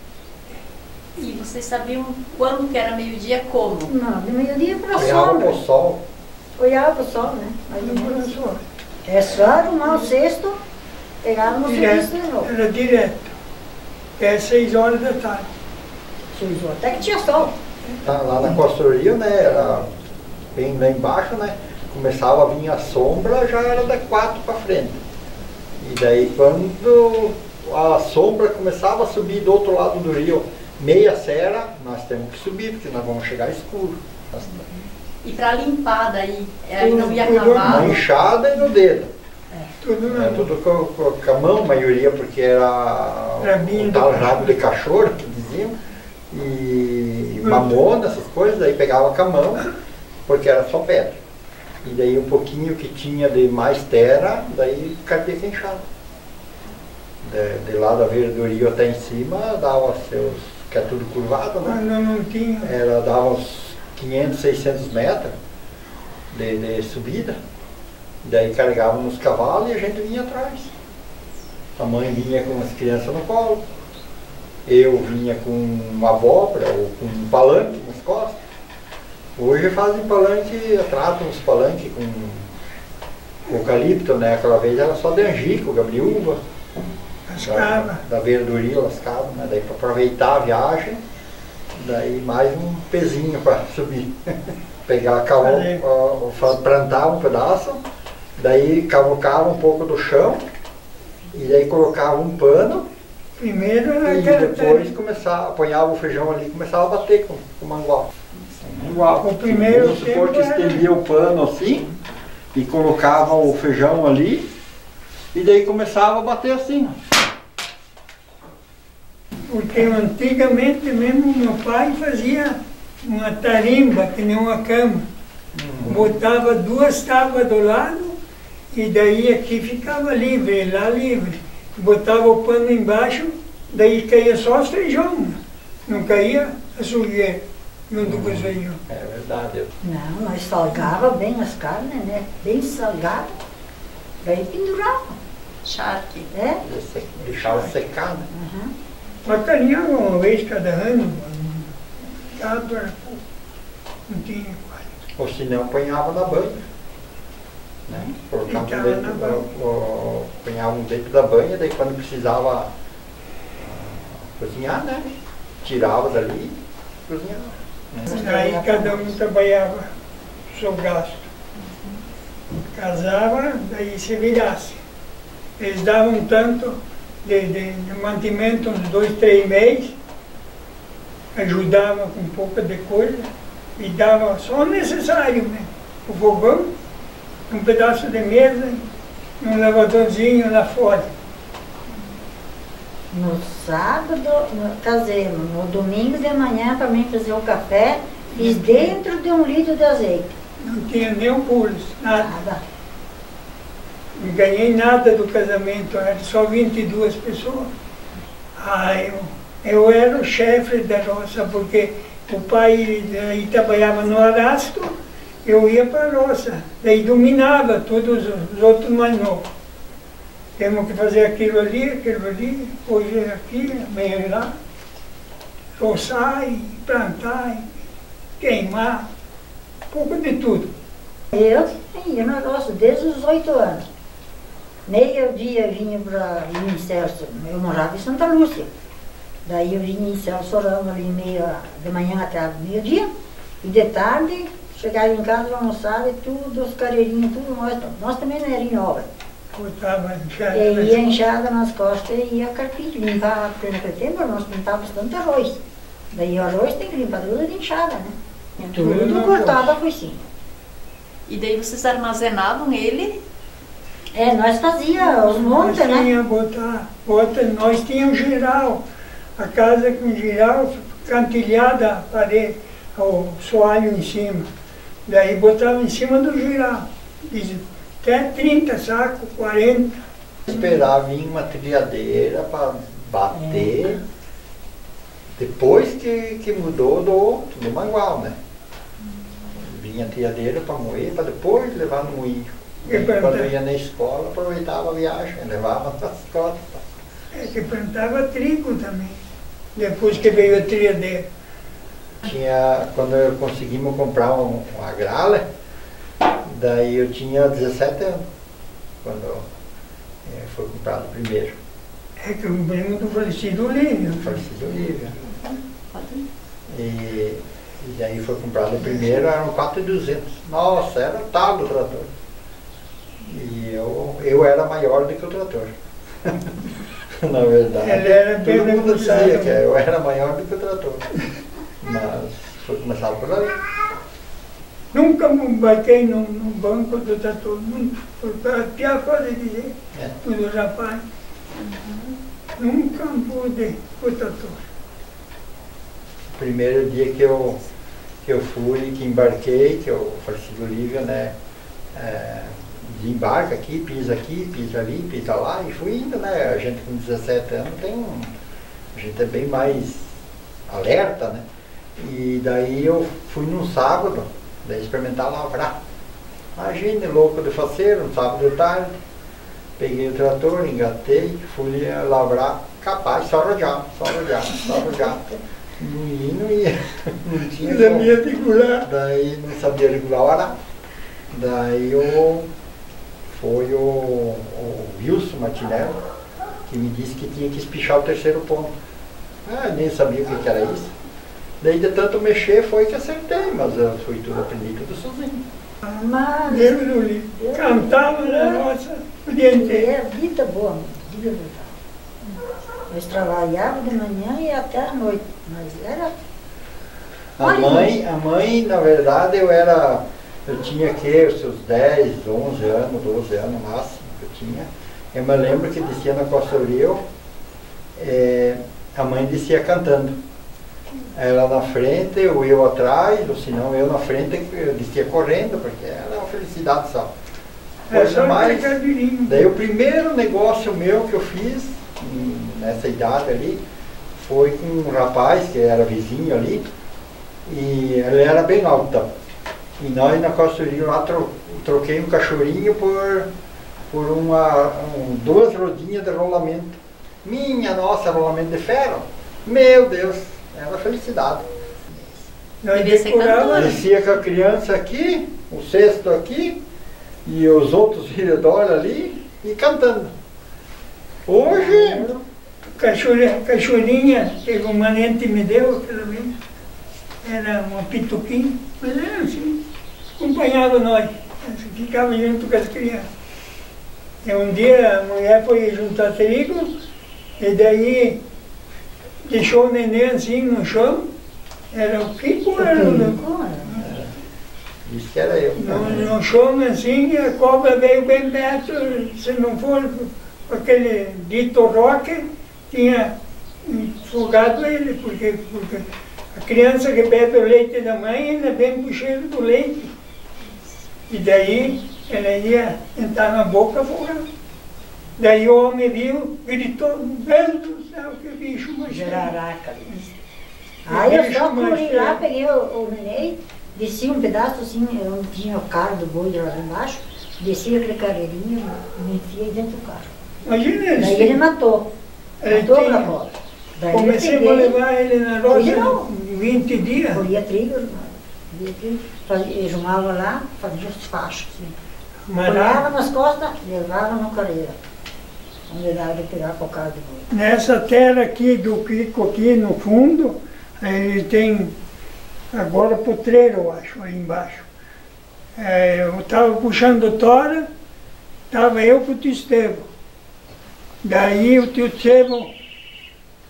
E vocês sabiam quando que era meio-dia como?
Não, de meio-dia para
Olhava
sombra.
pro sol.
Olhava para o sol, né? Mais ou menos. É só arrumar o cesto, pegar no serviço de novo.
Era direto. Até 6 horas da tarde.
Até que tinha sol.
Lá na Costa do Rio, né, era bem lá embaixo, né, começava a vir a sombra, já era da 4 para frente. E daí quando a sombra começava a subir do outro lado do rio, meia serra, nós temos que subir, porque nós vamos chegar escuro.
E para limpar daí, aí não ia
Na
cavalo?
enxada e no dedo.
Tudo
É, tudo com a mão, a maioria, porque era
Rabinho
o tal
de
rabo de cachorro, que diziam, e mamona, essas coisas, daí pegava com a mão, porque era só pedra. E daí um pouquinho que tinha de mais terra, daí carpia com enxada. De lá da beira do rio até em cima, dava seus, que é tudo curvado, né?
Quando não tinha.
Dava uns 500, 600 metros de subida. Daí carregávamos os cavalos e a gente vinha atrás. A mãe vinha com as crianças no colo. Eu vinha com uma abóbora ou com um palanque nas costas. Hoje fazem palanque, tratam os palanques com eucalipto, né? Aquela vez era só de angico, gabriúva. Da beira do rio, lascado, né? Daí para aproveitar a viagem, daí mais um pezinho para subir. Pegar, plantar um pedaço, daí cavocava um pouco do chão, e daí colocava um pano,
Primeiro
e depois começava, apanhava o feijão ali e começava a bater com o mangual. Igual.
O primeiro
Vamos supor
tempo
que estendia o pano assim, e colocava o feijão ali, e daí começava a bater assim.
Porque antigamente mesmo meu pai fazia uma tarimba, que nem uma cama. Botava 2 tábuas do lado e daí aqui ficava livre, lá livre. Botava o pano embaixo, daí caía só os feijão, não caía a sujeira junto com os feijão.
É verdade.
Não, nós salgava bem as carnes, né? Bem salgado. Daí pendurava.
Charque.
É?
Deixava secar, né?
Macarinhava uma vez cada ano, gado era pouco, não tinha quase.
Ou se não, apanhava na banha. Né? Colocava
Ficava
dentro,
na banha.
apanhavam dentro da banha, daí quando precisava cozinhar, né? Tirava dali e cozinhava.
Aí cada um trabalhava o seu gasto. Casava, daí se virasse. Eles davam tanto de mantimento, uns 2, 3 meses, ajudavam com pouca de coisa e dava só o necessário, né? O fogão, um pedaço de mesa e um lavadorzinho lá fora.
No sábado, caseiro, no domingo de manhã, para mim fazer o café, fiz dentro de 1 litro de azeite.
Não tinha nem um pulo, nada.
Nada.
Não ganhei nada do casamento, era só 22 pessoas. Eu era o chefe da roça, porque o pai daí trabalhava no arrasto, eu ia para a roça, daí dominava todos os outros mais novos. Temos que fazer aquilo ali, hoje é aqui, amanhã lá, roçar e plantar, e queimar, um pouco de tudo.
Eu ia na roça desde os 8 anos. Meio-dia vinha para em Celso, eu morava em Santa Lúcia. Daí eu vinha em Celso orando ali de manhã até meio-dia, e de tarde chegava em casa, almoçava e tudo, os carreirinhos, tudo, nós também não era em obra.
Botava enxada.
E ia enxada nas costas e ia carpir, limpar, porque naquele tempo nós plantávamos tanto arroz. Daí o arroz tem que limpar tudo de enxada, né? Tudo cortava por cima.
E daí vocês armazenavam ele?
É, nós fazíamos os montes,
Nós
né?
tínhamos nós tínhamos giral, a casa com giral, cantilhada a parede, o soalho em cima. Daí botava em cima do giral, até 30 sacos, 40.
Esperar vir uma trilhadeira para bater, depois que mudou do mangual, né? Vinha a trilhadeira para moer, para depois levar no moinho. E quando eu ia na escola, aproveitava a viagem, levava nas costas.
É que plantava trigo também. depois que veio a triadeira.
Quando conseguimos comprar uma gralha, daí eu tinha 17 anos, quando foi comprado o primeiro.
É que eu me lembro do falecido Olívio.
Falecido Olívio. E daí foi comprado o primeiro, eram 4.200. Nossa, era tal do trator. E eu era maior do que o trator. Na verdade,
ele era bem
todo mundo dizia
negociado.
que eu era maior do que o trator. Mas foi começado por ali.
Nunca me batei no banco do trator, nunca. Foi a pior coisa de dizer, tudo rapaz. Nunca pude o trator.
O primeiro dia que eu fui, que embarquei, que eu falecido Olívio, né? Desembarca aqui, pisa ali, pisa lá, e fui indo, né? A gente com 17 anos a gente é bem mais alerta, né? E daí eu fui num sábado, daí experimentar lavrar. Imagine, louco de faceiro, um sábado de tarde, peguei o trator, engatei, fui lavrar, capaz, só rodear. Não ia, não tinha como.
Sabia regular.
Daí não sabia regular o arado. Daí foi o Wilson Martinello que me disse que tinha que espichar o terceiro ponto. Nem sabia o que era isso. Daí de tanto mexer foi que acertei, mas eu fui tudo aprendi tudo sozinho.
Mas
Deus do livro. Cantava na nossa o dia inteiro.
é vida boa, vida boa. Nós trabalhávamos de manhã e até à noite, mas era...
A mãe, na verdade, eu tinha que os seus 10, 11 anos, 12 anos no máximo que eu tinha. Eu me lembro que descia na Costa Uriel, a mãe descia cantando. Ela na frente, ou eu atrás, ou se não eu na frente, eu descia correndo, porque era uma felicidade só. Coisa mais. Daí o primeiro negócio meu que eu fiz, nessa idade ali, foi com um rapaz que era vizinho ali, e ele era bem alto. E nós na Costa Uriel lá troquei um cachorrinho por duas rodinhas de rolamento. Minha nossa, rolamento de ferro. Meu Deus, era felicidade.
Nós decorávamos.
Descia com a criança aqui, o cesto aqui, e os outros redor ali, e cantando. Hoje,
Cachorrinha, teve um manente que me deu aquela vez. Era uma pituquinha, mas era assim, acompanhava nós, ficava junto com as crianças. E um dia a mulher foi juntar trigo, e daí deixou o neném assim no chão. Era o Kiko, era o...
Isso que era eu.
No chão assim, a cobra veio bem perto, se não for aquele dito roque, tinha sugado ele, porque a criança que bebe o leite da mãe, ela vem pro cheiro do leite. E daí ela ia entrar na boca afogar. Daí o homem viu, gritou, Deus do céu, que bicho mais feio.
Jararaca. Aí eu só corri lá, peguei o neném, desci um pedaço assim, eu tinha o carro do boi lá embaixo, desci aquele carreirinho, me enfiei dentro do carro.
Imagina isso.
Daí ele matou. Matou na bola. Daí
Comecei a levar ele na roça 20 dias.
Colhia trigo, jumava lá, fazia os fachos. Assim. Colhava nas costas, levava no careiro. Onde dava de pegar cocada de boi.
Nessa terra aqui do Kiko, aqui no fundo, ele tem agora potreiro, eu acho, aí embaixo. Eu estava puxando tora, estava eu com o tio Estevão. Daí o tio Estevão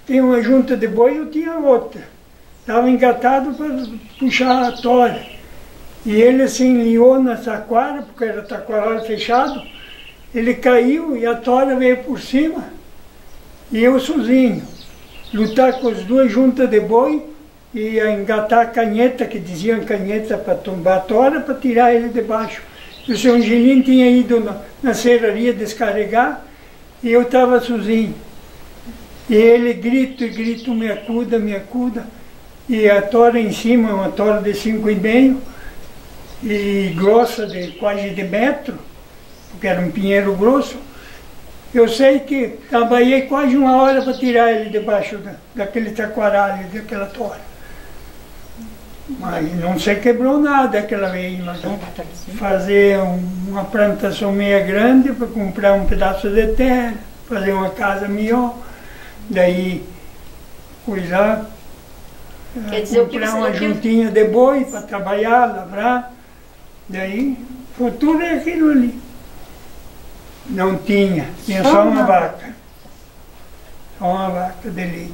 tinha uma junta de boi e eu tinha outra. Estava engatado para puxar a tora. E ele se enliou na taquara, porque era taquaral fechado. Ele caiu e a tora veio por cima. E eu sozinho. Lutar com as duas juntas de boi e engatar a canheta, que diziam canheta para tombar a tora, para tirar ele de baixo. O seu Angelim tinha ido na serraria descarregar e eu estava sozinho. E ele grita e grita, me acuda. E a tora em cima, uma tora de 5,5 e grossa de quase de metro, porque era um pinheiro grosso. Eu sei que trabalhei quase 1 hora para tirar ele debaixo daquele taquaralho, daquela tora. Mas não se quebrou nada aquela vez. Mas fazer uma plantação meia grande para comprar um pedaço de terra, fazer uma casa melhor, daí cuidar, comprar uma juntinha de boi para trabalhar, lavrar, daí foi tudo aquilo ali. Não tinha só uma vaca. Só uma vaca de leite.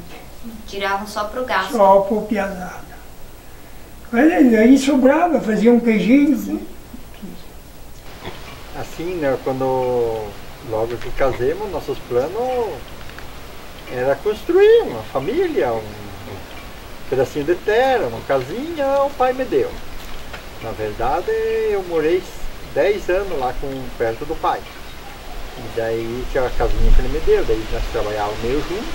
Tiravam só pro gasto.
Só por piazada. Mas aí sobrava, fazia um queijinho.
Assim, né, quando logo que casemos, nossos planos era construir uma família, um pedacinho de terra, uma casinha, o pai me deu. Na verdade, eu morei 10 anos lá perto do pai. E daí tinha a casinha que ele me deu, daí nós trabalhávamos meio juntos.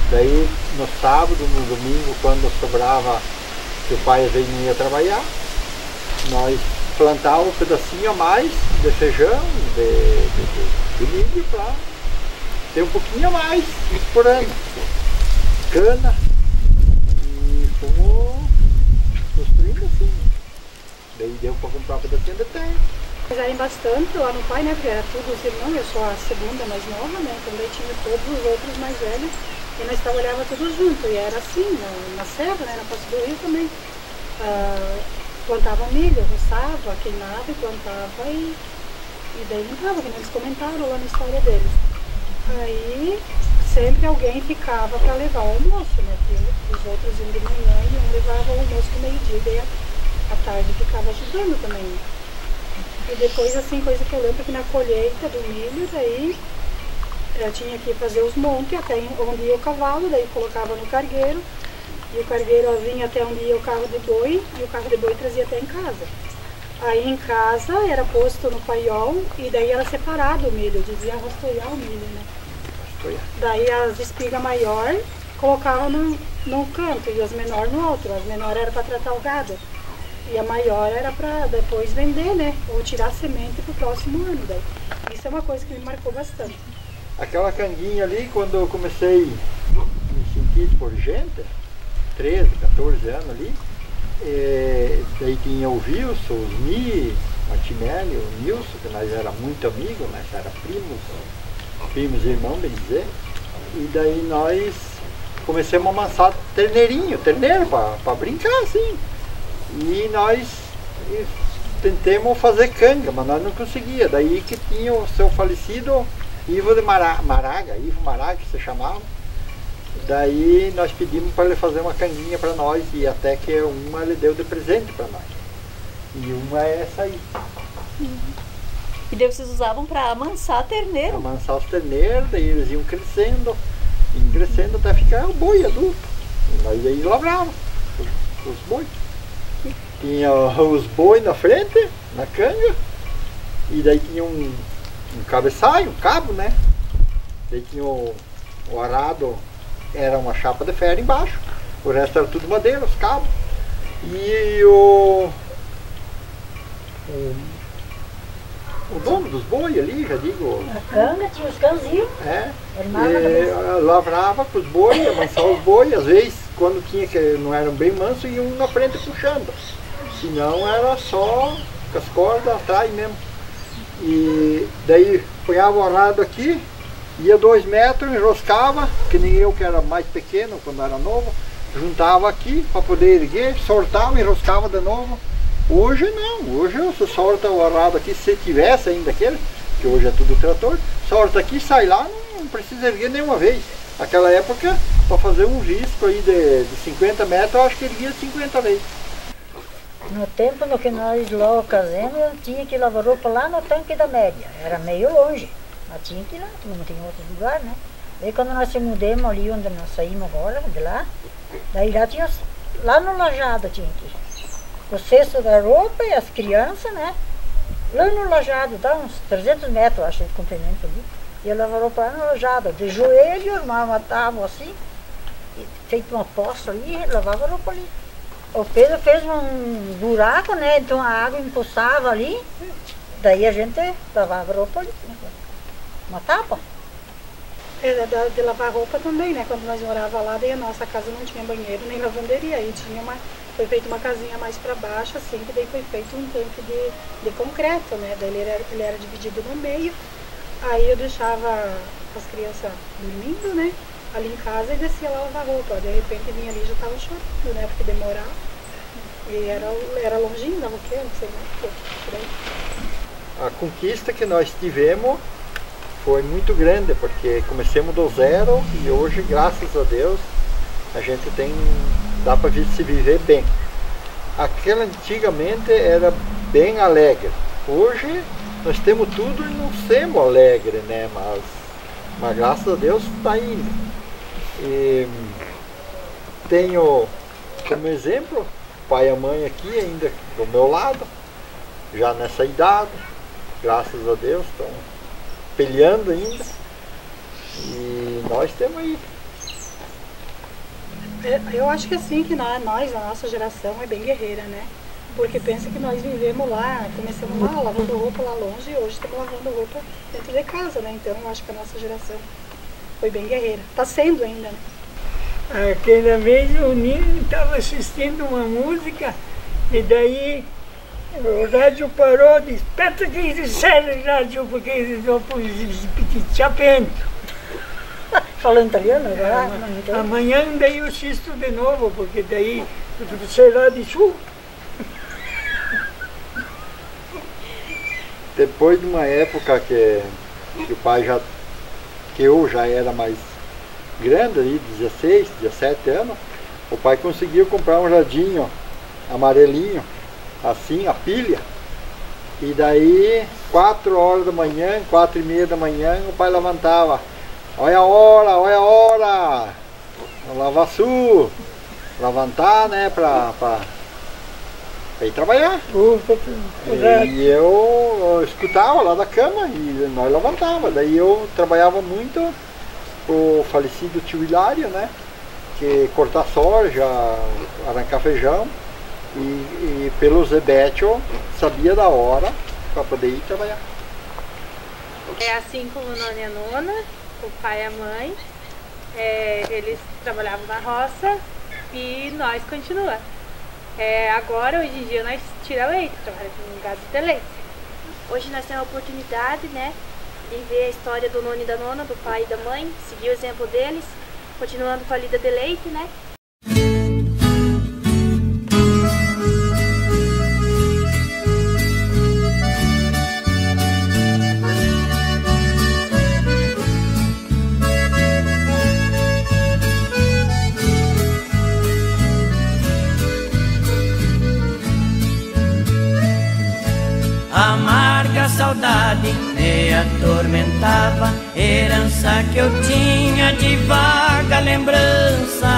Daí no sábado, no domingo, quando sobrava, que o pai às vezes não ia trabalhar, nós plantávamos um pedacinho a mais de feijão, de milho, para ter um pouquinho a mais por ano. Cana. E fomos construindo assim. Daí deu para comprar um pedacinho de terra.
Fizeram bastante lá no pai, né? Porque era tudo os irmãos, eu sou a segunda mais nova, né? Então daí tinha todos os outros mais velhos e nós trabalhávamos todos juntos. E era assim, na serra, né? Na Costa do Rio também. Plantava milho, roçava, queimava e plantava e daí limpava, que eles comentaram lá na história deles. Aí sempre alguém ficava para levar o almoço, né? Porque os outros iam de manhã e um levava o almoço do meio-dia e daí à tarde ficava ajudando também. E depois, assim, coisa que eu lembro que na colheita do milho, daí eu tinha que fazer os montes até onde ia o cavalo, daí colocava no cargueiro, e o cargueiro vinha até onde ia o carro de boi, e o carro de boi trazia até em casa. Aí em casa era posto no paiol, e daí era separado o milho, dizia rastoiar o milho, né? Daí as espigas maior colocava num canto, e as menores no outro. As menores era para tratar o gado. E a maior era para depois vender, né? Ou tirar semente para o próximo ano. Daí. Isso é uma coisa que me marcou bastante.
Aquela canguinha ali, quando eu comecei a me sentir por gente, 13, 14 anos ali, daí tinha o Wilson, o Osni, a Martinelli, o Nilson, que nós era muito amigos, nós era primos e irmãos, bem dizer. E daí nós começamos a amansar terneiro para brincar assim. E nós tentamos fazer canga, mas nós não conseguíamos. Daí que tinha o seu falecido Ivo de Maraga, que se chamava. Daí nós pedimos para ele fazer uma canguinha para nós e até que uma ele deu de presente para nós. E uma é essa aí.
E daí vocês usavam para amansar terneiro?
Amansar os terneiros, daí eles iam crescendo até ficar o boi adulto. E nós aí lavrávamos os bois. Tinha os bois na frente, na canga, e daí tinha um cabeçalho, um cabo, né? Daí tinha o arado, era uma chapa de ferro embaixo, o resto era tudo madeira, os cabos. E o dono dos bois ali, já digo...
A canga tinha os cãozinhos.
Lavrava com os bois, amansava os bois, às vezes quando tinha que não eram bem mansos, iam um na frente puxando. Senão era só com as cordas atrás mesmo. E daí punhava o arado aqui, ia 2 metros, enroscava, que nem eu que era mais pequeno quando era novo, juntava aqui para poder erguer, sortava, enroscava de novo. Hoje não, hoje você sorta o arado aqui, se tivesse ainda aquele, que hoje é tudo trator, sorta aqui, sai lá, não precisa erguer nenhuma vez. Naquela época, para fazer um risco aí de 50 metros, eu acho que erguia 50 vezes.
No tempo no que nós logo casamos, eu tinha que lavar roupa lá no tanque da média. Era meio longe, mas tinha que ir lá, não tinha outro lugar, né? Daí quando nós se mudamos ali onde nós saímos agora, de lá, daí lá tinha, lá no lajado tinha que ir. O cesto da roupa e as crianças, né? Lá no lajado, dá uns 300 metros, acho, de comprimento ali. Ia lavar roupa lá no lajado, de joelho, armava a tábua assim, feito uma poça ali, lavava a roupa ali. O Pedro fez um buraco, né? Então a água encostava ali, daí a gente lavava a roupa ali.
uma tapa. De lavar roupa também, né? Quando nós morávamos lá, daí a nossa casa não tinha banheiro nem lavanderia. Aí foi feita uma casinha mais para baixo, assim, que daí foi feito um tanque de concreto, né? Daí ele era dividido no meio. Aí eu deixava as crianças dormindo, né? Ali em casa e descia lá lavar roupa. De repente vinha ali e já tava chorando, né? Porque demorava. E era longinho da Roqueira, não sei mais o que. Por aí.
A conquista que nós tivemos foi muito grande, porque começamos do zero e hoje, graças a Deus, a gente dá para se viver bem. Aquela antigamente era bem alegre. Hoje nós temos tudo e não somos alegres, né? Mas graças a Deus está indo. E tenho como exemplo o pai e a mãe aqui ainda do meu lado, já nessa idade, graças a Deus, estão peleando ainda. E nós temos aí.
Eu acho que assim, que nós, a nossa geração é bem guerreira, né? Porque pensa que nós vivemos lá, começamos lá, lavando roupa lá longe e hoje estamos lavando roupa dentro de casa, né? Então eu acho que a nossa geração foi bem guerreira. Está sendo ainda, né?
Aquela vez o Nino estava assistindo uma música e daí o rádio parou, disse, espeta que eles disseram o rádio, porque eles vão pôr chapento.
Falando italiano agora?
Amanhã daí eu assisto de novo, porque daí sei lá de sul.
Depois de uma época que o pai que eu já era mais grande, ali, 16, 17 anos, o pai conseguiu comprar um radinho amarelinho, assim, a pilha. E daí, 4 horas da manhã, 4h30 da manhã, o pai levantava. Olha a hora, lavar sul, levantar, né, pra ir trabalhar. E eu escutava lá da cama e nós levantava. Daí eu trabalhava muito o falecido tio Hilário, né, que cortar soja, arrancar feijão, e pelo Zebetio sabia da hora para poder ir trabalhar.
É assim como o nono e a nona, o pai e a mãe, eles trabalhavam na roça e nós continuamos. Agora, hoje em dia, nós tiramos leite, trabalhamos com gado de leite.
Hoje nós temos a oportunidade, né, de ver a história do nono e da nona, do pai e da mãe, seguir o exemplo deles, continuando com a lida de leite, né.
Amarga saudade me atormentava, herança que eu tinha de vaga lembrança.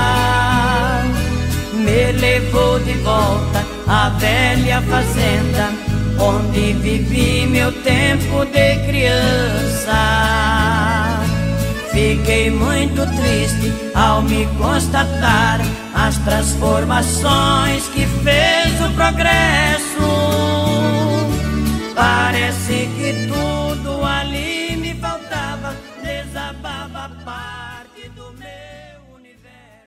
Me levou de volta à velha fazenda, onde vivi meu tempo de criança. Fiquei muito triste ao me constatar as transformações que fez o progresso. Parece que tudo